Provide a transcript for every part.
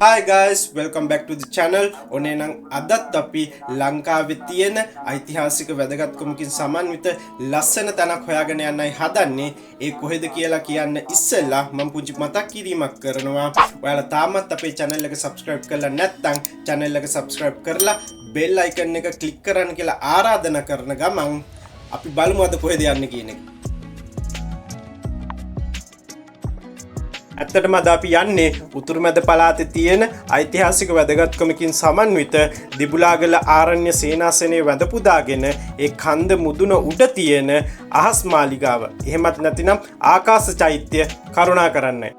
Hi guys, welcome back to the channel. ඔනේ නම් අදත් අපි ලංකාවේ තියෙන ඓතිහාසික වැදගත්කමකින් සමන්විත ලස්සන තැනක් හොයාගෙන යන්නයි හදන්නේ. ඒ කොහෙද කියලා කියන්න ඉස්සෙල්ලා මම පුංචි මතක් කිරීමක් කරනවා. ඔයාලා තාමත් අපේ channel එක subscribe කරලා නැත්නම් channel එක subscribe කරලා bell icon එක click කරන්න කියලා ආරාධනා කරන ගමන් අපි බලමු අද කොහෙද යන්නේ කියන එක. ඇත්තටම අද අපි යන්නේ උතුරුමැද පළාතේ තියෙන ඓතිහාසික වැදගත්කමකින් සමන්විත දිබුලාගල ආරණ්‍ය සේනාසනයේ වැඳ පුදාගෙන ඒ කන්ද මුදුන උඩ තියෙන අහස් මාලිගාව. එහෙමත් නැතිනම් ආකාශ චෛත්‍ය කරුණා කරන්නයි.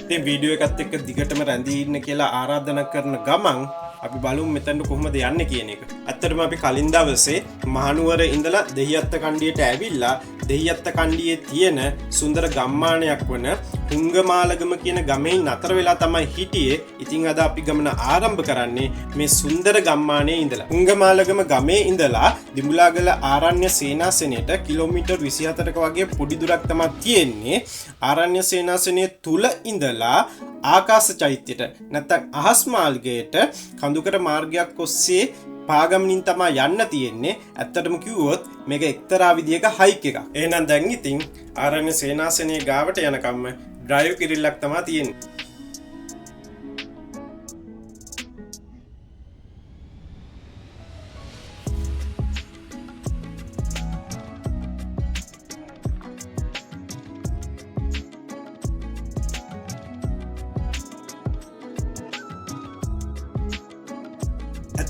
ඉතින් වීඩියෝ එකත් එක්ක දිගටම රැඳී ඉන්න කියලා ආරාධනා කරන ගමන් අපි බලමු මෙතනට කොහොමද යන්නේ කියන එක. ඇත්තටම අපි කලින් දවසේ මහනුවර ඉඳලා දෙහිඅත්ත කණ්ඩියට ඇවිල්ලා දෙහිඅත්ත කණ්ඩියේ තියෙන සුන්දර ගම්මානයක් වන හුංගමාලගම කියන ගමේ නතර වෙලා තමයි හිටියේ. ඉතින් අද අපි ගමන ආරම්භ කරන්නේ මේ සුන්දර ගම්මානයේ ඉඳලා. හුංගමාලගම ගමේ ඉඳලා දිඹුලාගල ආරණ්‍ය සේනාසනයට කිලෝමීටර් 24ක වගේ පොඩි දුරක් තමයි තියෙන්නේ. ආරණ්‍ය සේනාසනයේ තුල ඉඳලා ආකාශ චෛත්‍යයට නැත්නම් අහස් මාර්ගයට කඳුකර මාර්ගයක් ඔස්සේ පාගමනින් තමයි යන්න තියෙන්නේ. ඇත්තටම කිව්වොත් මේක එක්තරා විදියක හයික් එකක්. එහෙනම් දැන් ඉතින් ආරණ්‍ය සේනාසනයේ ගාවට යනකම්ම ඩ්‍රයිව් කිරිල්ලක් තමයි තියෙන්නේ.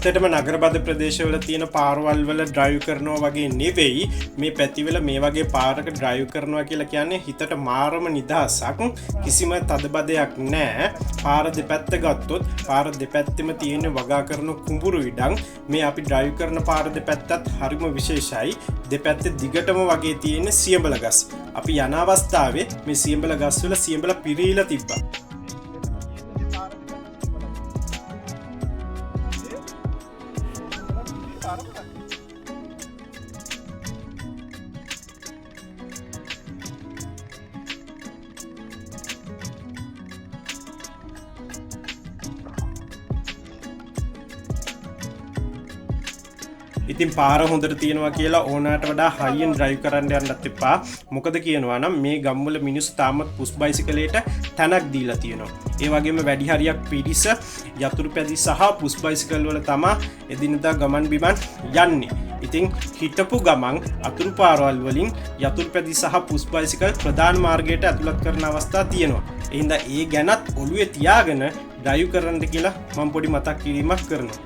ඇත්තටම නගරබද ප්‍රදේශවල තියෙන පාරවල් වල ඩ්‍රයිව් කරනවා වගේ නෙවෙයි මේ පැතිවල මේ වගේ පාරක ඩ්‍රයිව් කරනවා කියලා කියන්නේ හිතට මාරම නිදහසක්. කිසිම තදබදයක් නැහැ. පාර දෙපැත්ත ගත්තොත් පාර දෙපැත්තෙම තියෙන වගා කරන කුඹුරු ඉඩම්. මේ අපි ඩ්‍රයිව් කරන පාර දෙපැත්තත් හරිම විශේෂයි. දෙපැත්තේ දිගටම වගේ තියෙන සියඹල ගස්. අපි යන අවස්ථාවේ මේ සියඹල ගස් වල සියඹල පිරීලා තිබ්බා. ඉතින් පාර හොඳට තියෙනවා කියලා ඕනෑමට වඩා හයියෙන් ඩ්‍රයිව් කරන්න යන්නත් එපා. මොකද කියනවා නම් මේ ගම්වල මිනිස්සු තාමත් පුස් බයිසිකලයට තැනක් දීලා තියෙනවා. ඒ වගේම වැඩි හරියක් පිරිස යතුරුපැදි සහ පුස් බයිසිකල් වල තමයි එදිනදා ගමන් බිමන් යන්නේ. ඉතින් හිටපු ගමන් අතුරු පාරවල් වලින් යතුරුපැදි සහ පුස් බයිසිකල් ප්‍රධාන මාර්ගයට ඇතුළත් කරන අවස්ථා තියෙනවා. ඒ හින්දා ඒ ගැනත් ඔළුවේ තියාගෙන ඩ්‍රයිව් කරන්න කියලා මම පොඩි මතක් කිරීමක් කරනවා.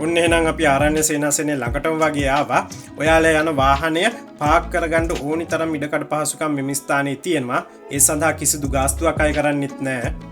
ඔන්න එහෙනම් අපි ආරණ්‍ය සේනාසනයේ ළඟටම වගේ ආවා. ඔයාලා යන වාහනය පාක් කරගන්න ඕනි තරම් ඉඩකඩ පහසුකම් මෙම ස්ථානයේ තියෙනවා. ඒ සඳහා කිසිදු ගාස්තුවක් අය කරන්නෙත් නැහැ.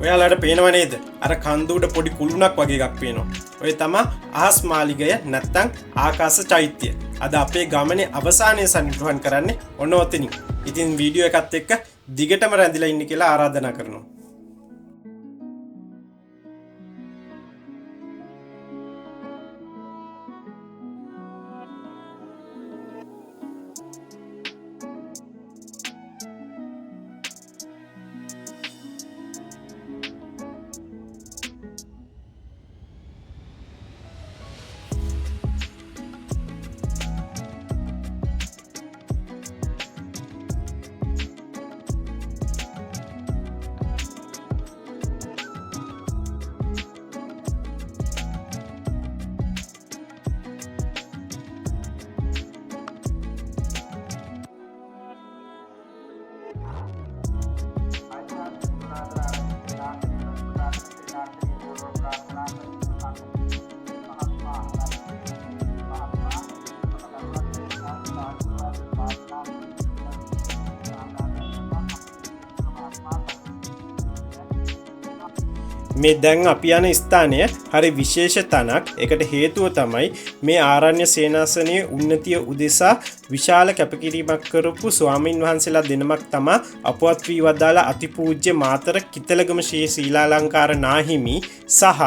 ඔයාලට පේනව නේද? අර කන්ද උඩ පොඩි කුළුණක් වගේ එකක් පේනවා. ඔය තමයි අහස් මාලිගය නැත්තම් ආකාශ චෛත්‍යය. අද අපේ ගමනේ අවසානයේ සනිටුහන් කරන්නේ ඔන්න ඔතනින්. ඉතින් වීඩියෝ එකත් එක්ක දිගටම රැඳිලා ඉන්න කියලා ආරාධනා කරනවා. මේ දැන් අපි යන ස්ථානය හරි විශේෂ තැනක්. ඒකට හේතුව තමයි මේ ආරණ්‍ය සේනාසනයේ උන්නතිය උදෙසා විශාල කැපකිරීමක් කරපු ස්වාමින් වහන්සේලා දෙනමක් තමයි අපවත් වී වදාළ අතිපූජ්‍ය මාතර කිතලගම ශ්‍රී සීලාලංකාර නාහිමි සහ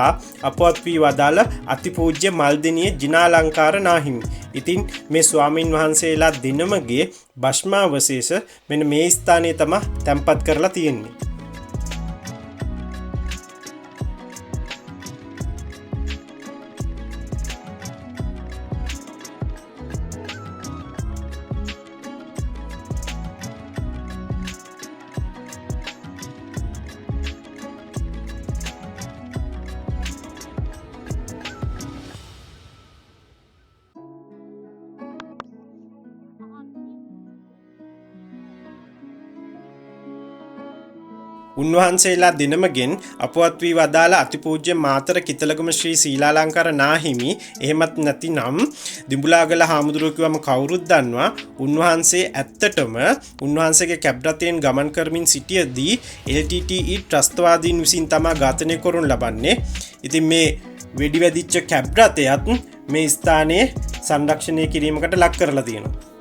අපවත් වී වදාළ අතිපූජ්‍ය මල්දිනිය ජිනාලංකාර නාහිමි. ඉතින් මේ ස්වාමින් වහන්සේලා දෙනමගේ භස්මාවශේෂ මෙන්න මේ ස්ථානයේ තමයි තැන්පත් කරලා තියෙන්නේ. උන්වහන්සේලා දෙනමගෙන් අපවත් වී වදාළ අතිපූජ්‍ය මාතර කිතලගම ශ්‍රී සීලාලංකාර නාහිමි එහෙමත් නැතිනම් දිඹුලාගල හාමුදුරුවෝ කිව්වම කවුරුත් දන්නවා උන්වහන්සේ ඇත්තටම උන්වහන්සේගේ කැබ් රථයෙන් ගමන් කරමින් සිටියදී LTTE ත්‍රස්තවාදීන් විසින් තමයි ඝාතනය කරනු ලබන්නේ. ඉතින් මේ වෙඩි වැදිච්ච කැබ් රථයත් මේ ස්ථානයේ සංරක්ෂණය කිරීමකට ලක් කරලා තියෙනවා.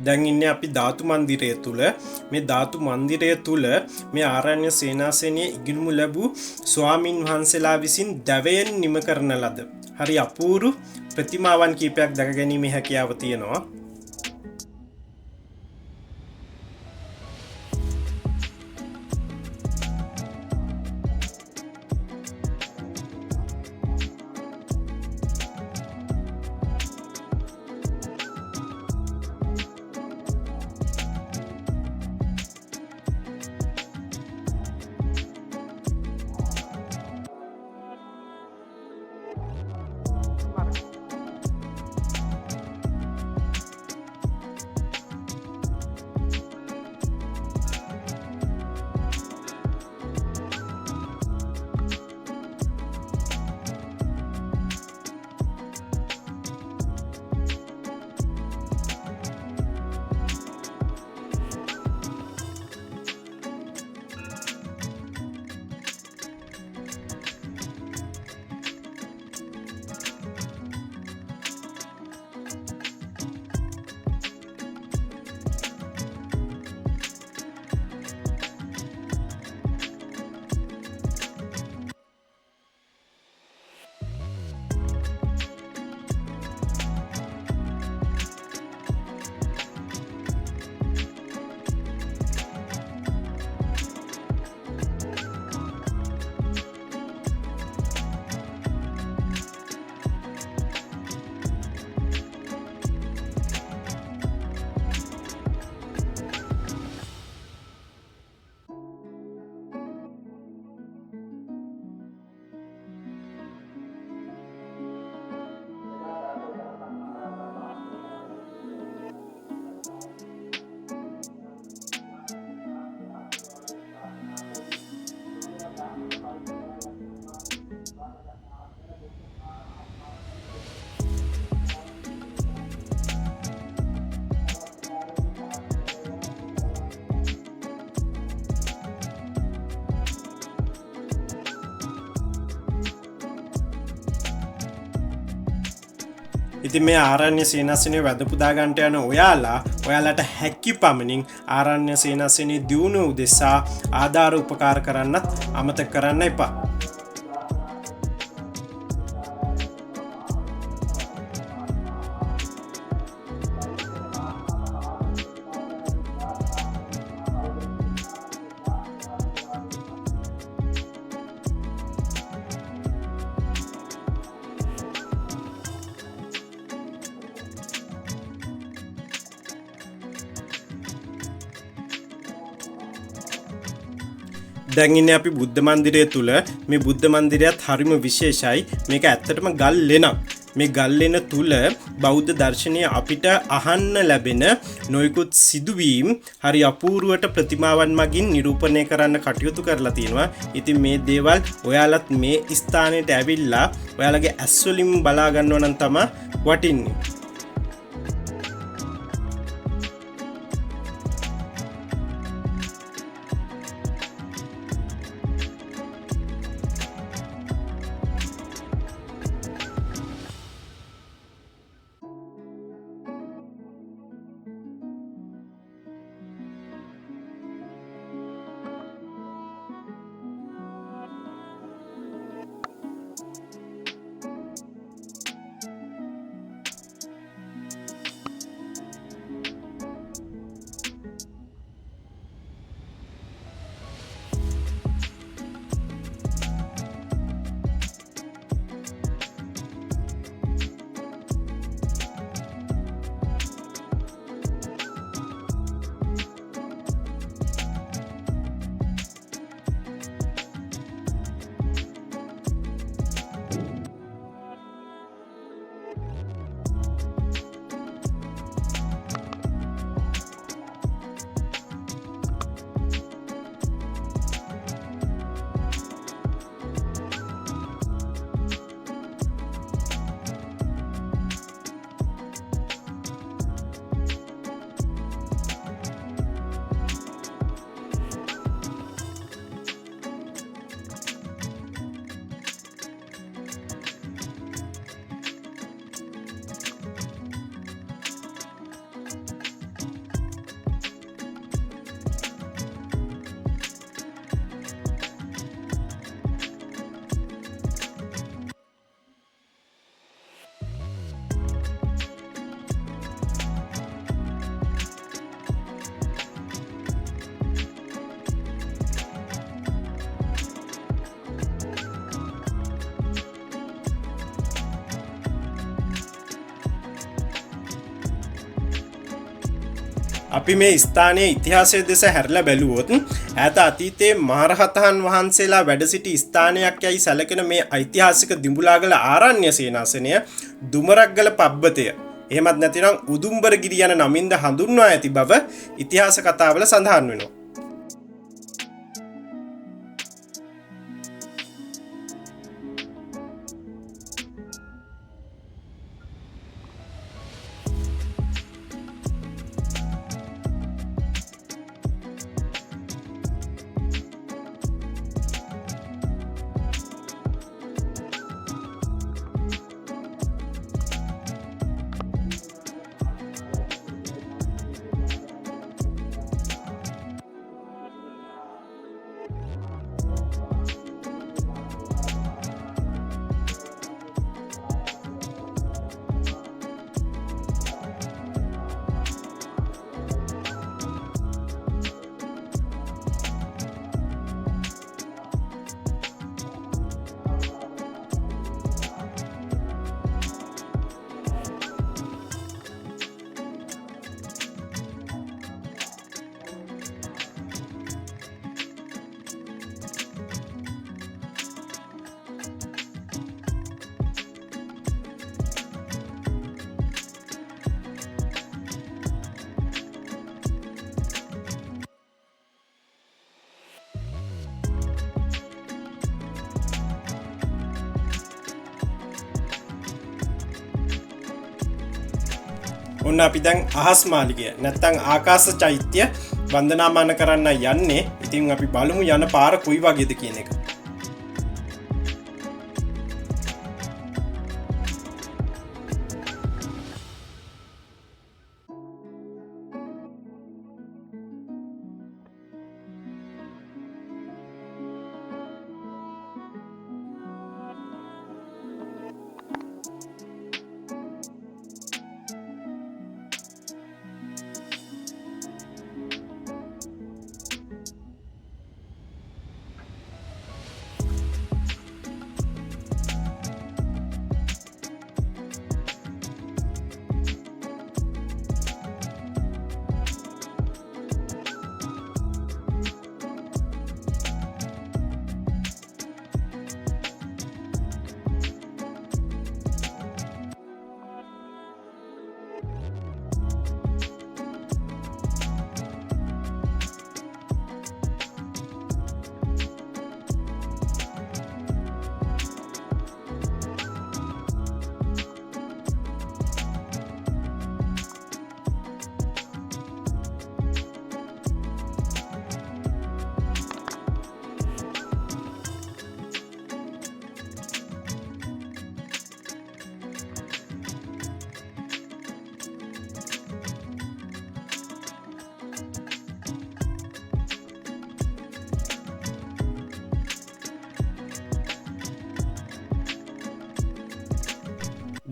දැන් ඉන්නේ අපි ධාතු මන්දිරය තුල. මේ ධාතු මන්දිරය තුල මේ ආරණ්‍ය සේනාසනයේ ඉගිලුමු ලැබූ ස්වාමින් වහන්සේලා විසින් දැවයෙන් නිම කරන ලද හරි අපූර්ව ප්‍රතිමාවන් කීපයක් දැක ගැනීමේ හැකියාව තියෙනවා. ඉතින් මේ ආරණ්‍ය සේනාසනය වැඳ පුදා ගන්නට යන ඔයාලට හැකි පමණින් ආරණ්‍ය සේනාසනයේ දියුණුව උදෙසා ආධාර උපකාර කරන්නත් අමතක කරන්න එපා. දැන් ඉන්නේ අපි බුද්ධ මන්දිරය තුල. මේ බුද්ධ මන්දිරයත් හරිම විශේෂයි. මේක ඇත්තටම ගල් ලෙනක්. මේ ගල් ලෙන තුල බෞද්ධ දර්ශනය අපිට අහන්න ලැබෙන නොයෙකුත් සිදුවීම් හරි අපූර්වට ප්‍රතිමාවන් මගින් නිරූපණය කරන්න කටයුතු කරලා තියෙනවා. ඉතින් මේ දේවල් ඔයාලත් මේ ස්ථානයට ඇවිල්ලා ඔයාලගේ ඇස් වලින් බලා ගන්නවා නම් තමයි වටින්නේ. අපි මේ ස්ථානයේ ඉතිහාසය දෙස හැරලා බැලුවොත් ඈත අතීතයේ මහරහතන් වහන්සේලා වැඩ සිටි ස්ථානයක් යයි සැලකෙන මේ ඓතිහාසික දිඹුලාගල ආරණ්‍ය සේනාසනය දුමරක්ගල පබ්බතය එහෙමත් නැතිනම් උදුම්බරගිරි යන නමින්ද හඳුන්වා ඇති බව ඉතිහාස කතාවල සඳහන් වෙනවා. ඔන්න අපි දැන් අහස් මාලිගය නැත්තං ආකාශ චෛත්‍ය වන්දනාමාන කරන්න යන්නේ. ඉතින් අපි බලමු යන පාර කොයි වගේද කියන එක.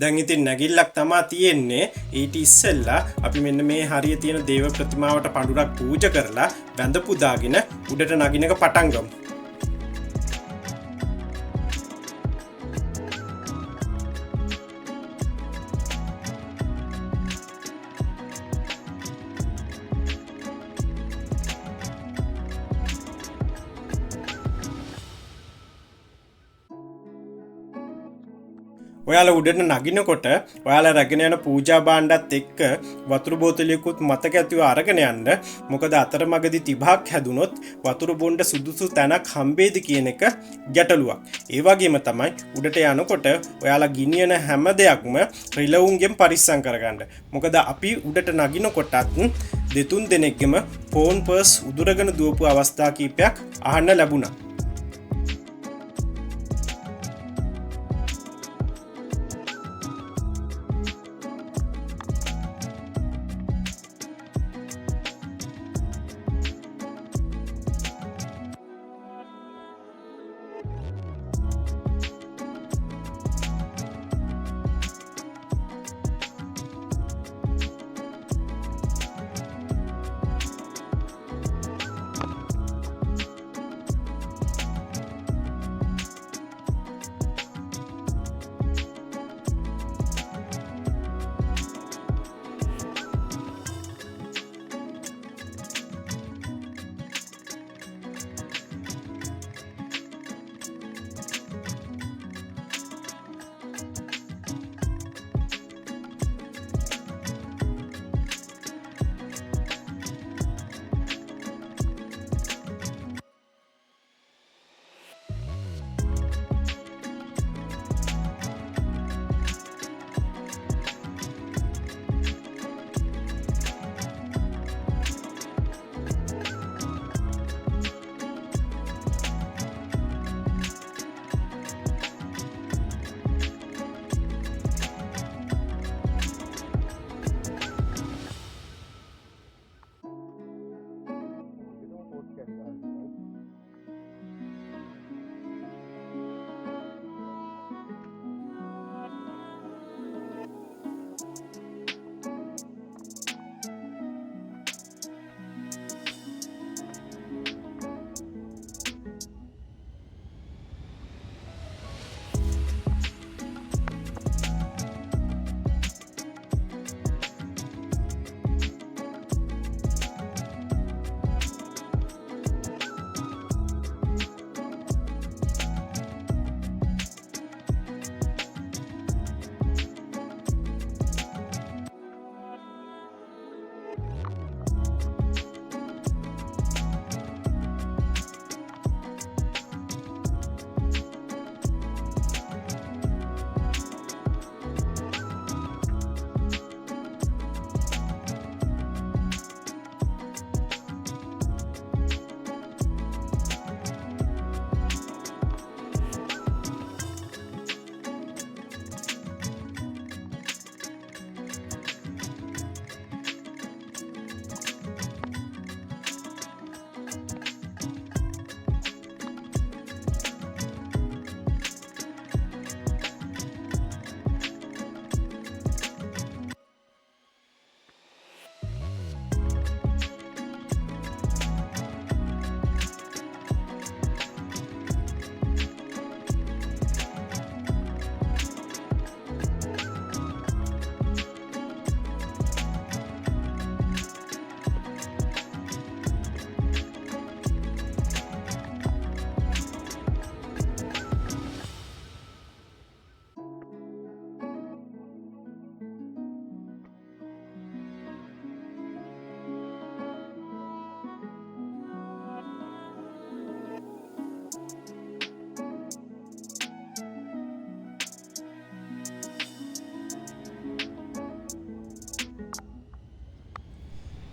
දැන් ඉතින් නැගිල්ලක් තමා තියෙන්නේ. ඊට ඉස්සෙල්ලා අපි මෙන්න මේ හරිය තියෙන දේව ප්‍රතිමාවට පඳුරක් පූජා කරලා වැඳ පුදාගෙන උඩට නගිනක පටන් ගමු. ඔයාලා උඩට නගිනකොට ඔයාලා රැගෙන යන පූජා භාණ්ඩත් එක්ක වතුර බෝතලයකුත් මතක ඇතිව අරගෙන යන්න. මොකද අතරමඟදී තිබහක් හැදුනොත් වතුර බොන්න සුදුසු තැනක් හම්බෙයිද කියන එක ගැටලුවක්. ඒ වගේම තමයි උඩට යනකොට ඔයාලා ගිනියන හැම දෙයක්ම රිලවුන්ගෙන් පරිස්සම් කරගන්න. මොකද අපි උඩට නගිනකොටත් දෙතුන් දෙනෙක්ගෙම ෆෝන් පර්ස් උදුරගෙන දුවපු අවස්ථා කීපයක් අහන්න ලැබුණා.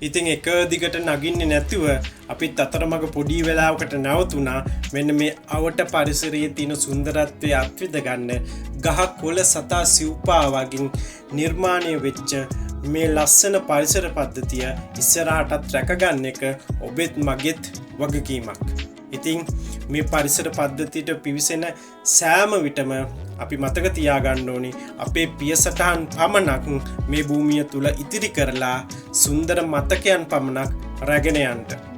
ඉතින් එක දිගට නගින්නේ නැතිව අපිත් අතරමඟ පොඩි වෙලාවකට නැවතුණා මෙන්න මේ අවට පරිසරයේ තියෙන සුන්දරත්වය අත්විඳ ගන්න. ගහ කොළ සතා සිව්පා වගේ නිර්මාණය වෙච්ච මේ ලස්සන පරිසර පද්ධතිය ඉස්සරහටත් රැකගන්න එක ඔබෙත් මගෙත් වගකීමක්. ඉතින් මේ පරිසර පද්ධතියට පිවිසෙන සෑම විටම අපි මතක තියාගන්න ඕනි අපේ පියසටහන් පමණක් මේ භූමිය තුළ ඉතිරි කරලා සුන්දර මතකයන් පමණක් රැගෙන යන්න.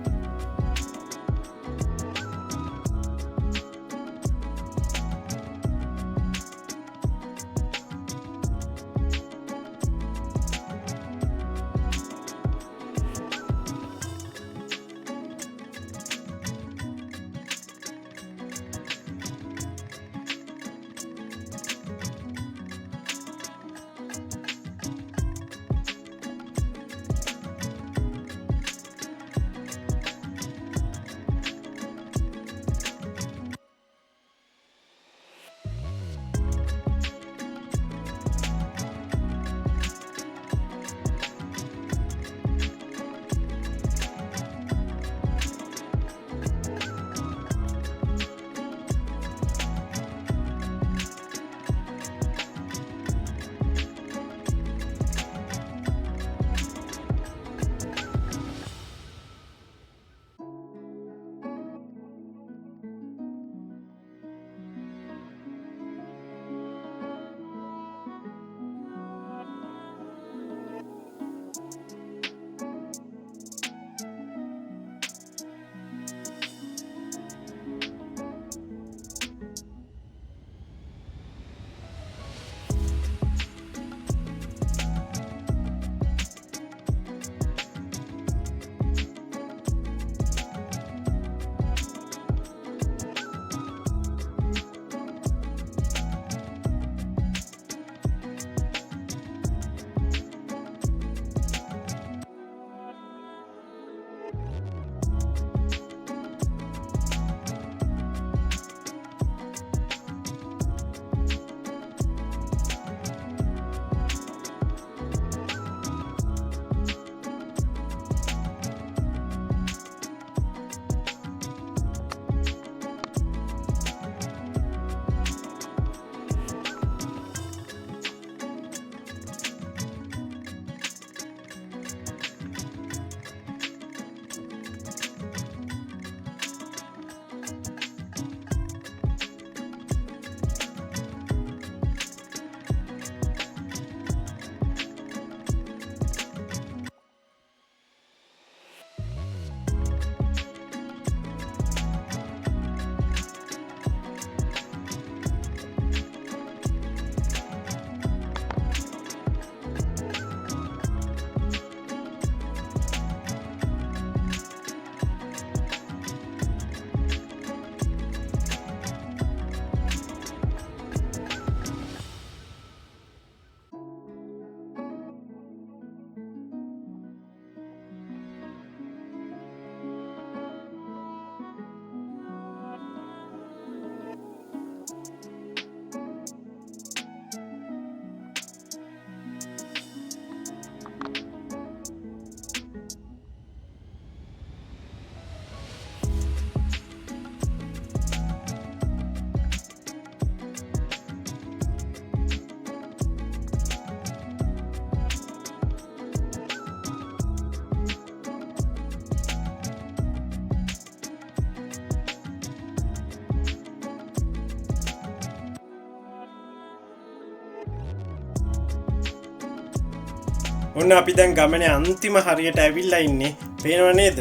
ඔන්න අපි දැන් ගමනේ අන්තිම හරියට ඇවිල්ලා ඉන්නේ. පේනව නේද?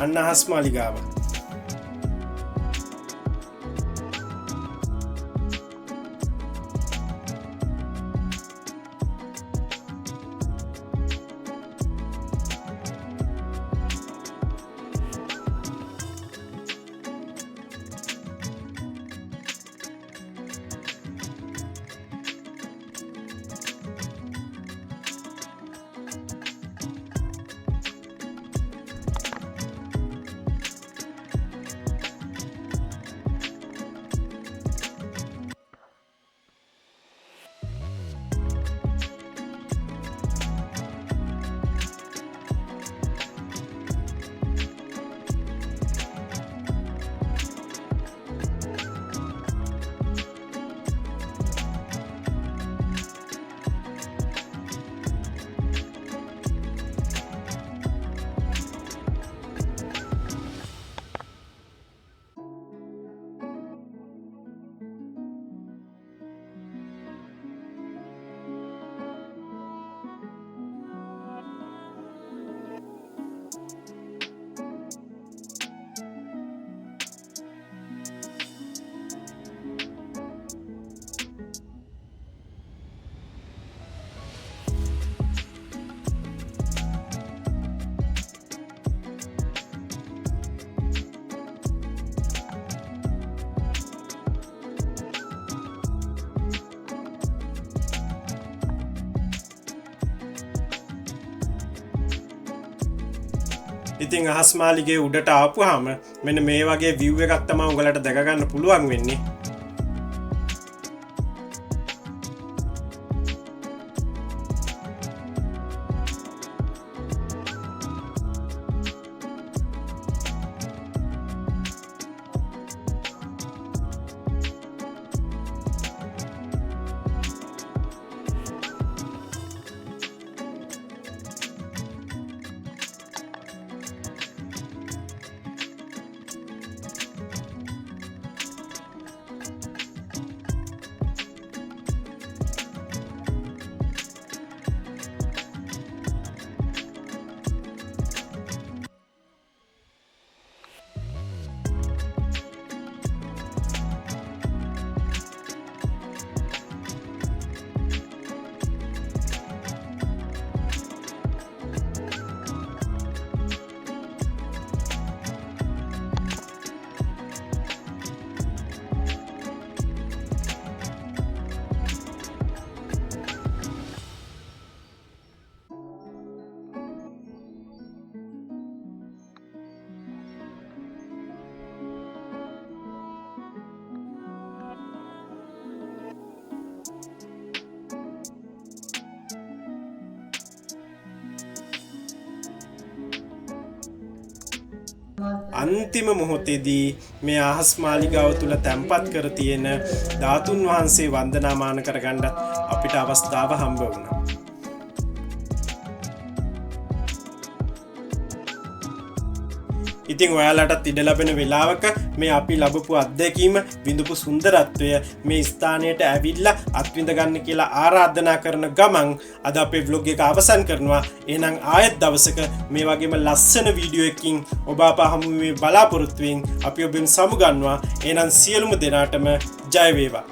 අන්න අහස් මාලිගාව. ඉතින් අහස්මාලිගේ උඩට ආපුහම මෙන්න මේ වගේ view එකක් තමයි උගලට දැක ගන්න පුළුවන් වෙන්නේ. අන්තිම මොහොතේදී මේ අහස් මාලිගාව තුළ තැන්පත් කර තියෙන ධාතුන් වහන්සේ වන්දනාමාන කරගන්නත් අපිට අවස්ථාව හම්බ වුණා. ඉතින් ඔයාලටත් ඉඩ ලැබෙන වෙලාවක මේ අපි ලැබපු අත්දැකීම විඳපු සුන්දරත්වය මේ ස්ථානයට ඇවිල්ලා අත්විඳ ගන්න කියලා ආරාධනා කරන ගමන් අද අපේ vlog එක අවසන් කරනවා. එහෙනම් ආයෙත් දවසක මේ වගේම ලස්සන වීඩියෝ එකකින් ඔබ අප හමු වීමේ බලාපොරොත්තු වෙමින් අපි ඔබෙන් සමුගන්නවා. එහෙනම් සියලුම දෙනාටම ජය වේවා.